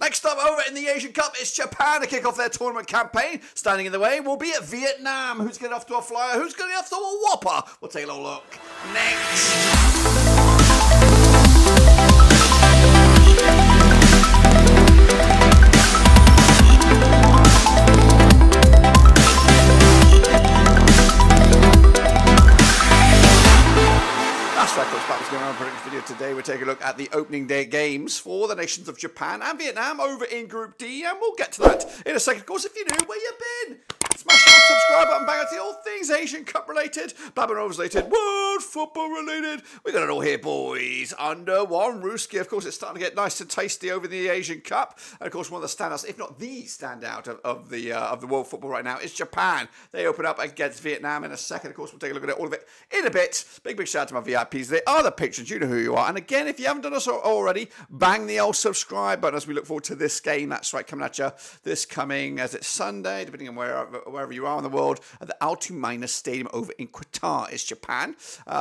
Next up over in the Asian Cup is Japan to kick off their tournament campaign. Standing in the way will be Vietnam. Who's getting off to a flyer? Who's getting off to a whopper? We'll take a little look next. Today we're taking a look at the opening day games for the nations of Japan and Vietnam over in Group D, and we'll get to that in a second. Of course, if you're new, where you been? Smash that subscribe button, bang out the all things Asian Cup related, Blab and Rovers related, world football related. We got it all here, boys, under one rooski. Of course, it's starting to get nice and tasty over the Asian Cup, and of course, one of the standouts, if not the standout of the world football right now, is Japan. They open up against Vietnam in a second. Of course, we'll take a look at it, all of it in a bit. Big shout out to my VIPs. They are the patrons. You know who you are. And again, if you haven't done us already, bang the old subscribe button as we look forward to this game. That's right, coming at you this coming, as it's Sunday, depending on wherever you are in the world, at the Altumina Stadium over in Qatar. Is Japan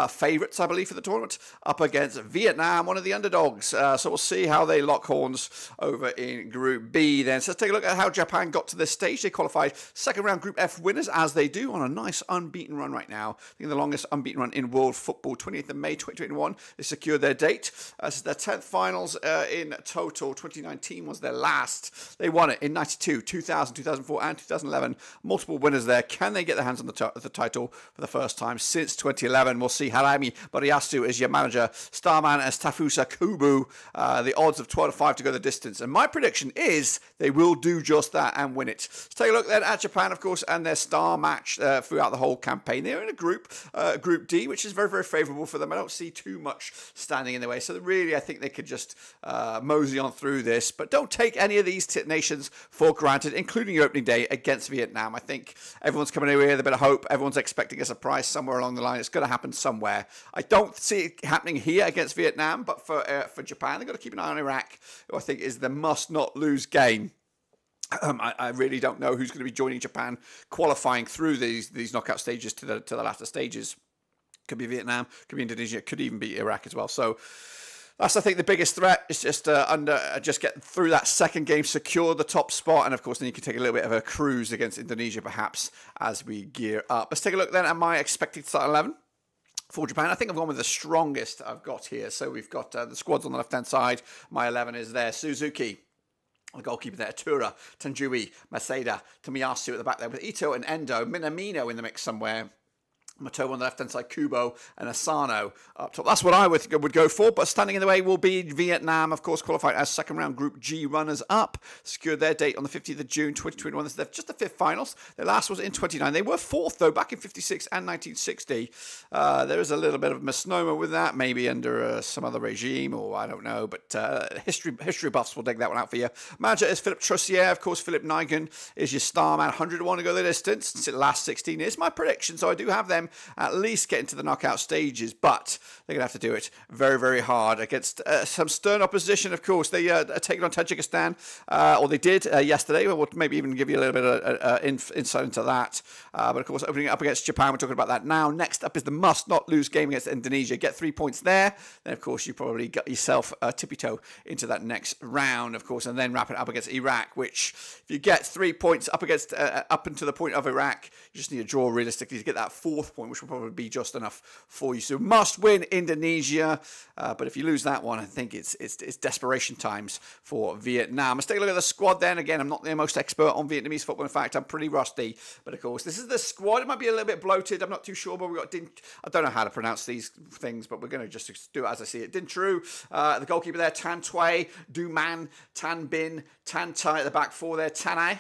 favourites, I believe, for the tournament, up against Vietnam, one of the underdogs. So we'll see how they lock horns over in Group B then. So let's take a look at how Japan got to this stage. They qualified second round Group F winners, as they do, on a nice unbeaten run right now. I think the longest unbeaten run in world football, 28th of May 2021. They secured their date. This is their 10th finals in total. 2019 was their last. They won it in 92, 2000, 2004 and 2011. Multiple winners there. Can they get their hands on the title for the first time since 2011? We'll see. Harami Boriyasu is your manager. Starman as Tafusa Kubu. The odds of 12-5 to go the distance. And my prediction is they will do just that and win it. Let's take a look then at Japan, of course, and their star match throughout the whole campaign. They're in a group D, which is very, very favourable for them. I don't see too much standing in the way. So really, I think they could just mosey on through this. But don't take any of these nations for granted, including your opening day against Vietnam. I think everyone's coming in with a bit of hope. Everyone's expecting a surprise somewhere along the line. It's going to happen somewhere. I don't see it happening here against Vietnam, but for Japan, they've got to keep an eye on Iraq, who I think is the must-not-lose game. I really don't know who's going to be joining Japan qualifying through these knockout stages to the latter stages. Could be Vietnam, could be Indonesia, could even be Iraq as well. So that's, I think, the biggest threat. Is just just get through that second game, secure the top spot, and of course then you can take a little bit of a cruise against Indonesia perhaps as we gear up. Let's take a look then at my expected start 11 for Japan. I think I've gone with the strongest I've got here. So we've got the squads on the left-hand side. My 11 is there. Suzuki, the goalkeeper there, Tura, Tanjui, Maseda, Tomiyasu at the back there with Ito and Endo, Minamino in the mix somewhere. Mato on the left-hand side, Kubo and Asano up top. That's what I would go for, but standing in the way will be Vietnam, of course, qualified as second-round Group G runners-up. Secured their date on the 15th of June, 2021. This is just the fifth finals. Their last was in 29. They were fourth, though, back in 56 and 1960. There is a little bit of misnomer with that, maybe under some other regime, or I don't know, but history buffs will dig that one out for you. Manager is Philippe Troussier. Of course, Philippe Nigan is your star man, 101 to go the distance since the last 16 years. My prediction, so I do have them at least get into the knockout stages, but they're going to have to do it very, very hard against some stern opposition, of course. They taken on Tajikistan, or they did yesterday. We'll maybe even give you a little bit of insight into that. But, of course, opening up against Japan, we're talking about that now. Next up is the must-not-lose game against Indonesia. Get 3 points there. Then, of course, you probably got yourself tippy-toe into that next round, of course, and then wrap it up against Iraq, which, if you get 3 points up until the point of Iraq, you just need a draw, realistically, to get that fourth point, which will probably be just enough for you. So must win Indonesia, but if you lose that one, I think it's desperation times for Vietnam. Let's take a look at the squad then. Again, I'm not the most expert on Vietnamese football. In fact, I'm pretty rusty. But of course, this is the squad. It might be a little bit bloated. I'm not too sure, but I don't know how to pronounce these things, but we're going to just do it as I see it. Din Tru, the goalkeeper there, Tan Tui, Du Man, Tan Bin, Tan Tai at the back four there, Tanai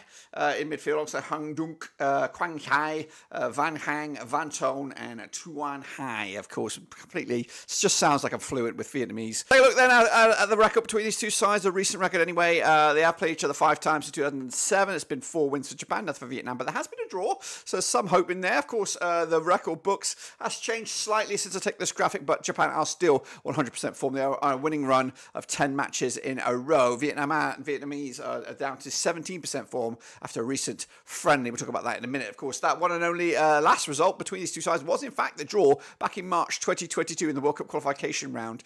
in midfield, also Hung Dunk, Quang Hai, Van Hang, Van Tone, and Tuan Hai, of course. Completely, it just sounds like I'm fluent with Vietnamese. Take a look then at the record between these two sides, a recent record anyway. They have played each other 5 times in 2007. It's been 4 wins for Japan, nothing for Vietnam, but there has been a draw, so some hope in there. Of course, the record books has changed slightly since I took this graphic, but Japan are still 100% form. They are on a winning run of 10 matches in a row. Vietnamese are down to 17% form after a recent friendly. We'll talk about that in a minute. Of course, that one and only last result between these two sides was in fact the draw back in March 2022 in the World Cup qualification round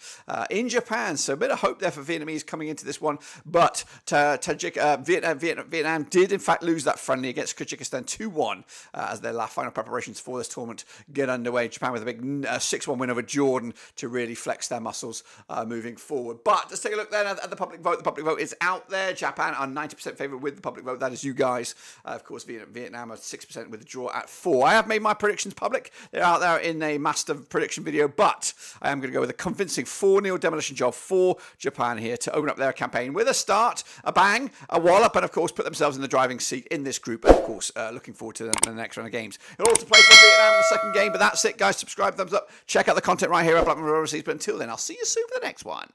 in Japan. So a bit of hope there for Vietnamese coming into this one, but Vietnam did in fact lose that friendly against Kyrgyzstan 2-1 as their last final preparations for this tournament get underway. Japan with a big 6-1 win over Jordan to really flex their muscles moving forward. But let's take a look then at the public vote. The public vote is out there. Japan are 90% favourite with the public vote. That is you guys. Of course, Vietnam are 6% with the draw at 4. I have made my predictions public. They're out there in a master prediction video, but I am going to go with a convincing 4-0 demolition job for Japan here to open up their campaign with a start, a bang, a wallop, and of course put themselves in the driving seat in this group. And of course, looking forward to the next round of games. It'll also play for Vietnam in the second game, but that's it, guys. Subscribe, thumbs up, check out the content right here at Blackman Overseas. But until then, I'll see you soon for the next one.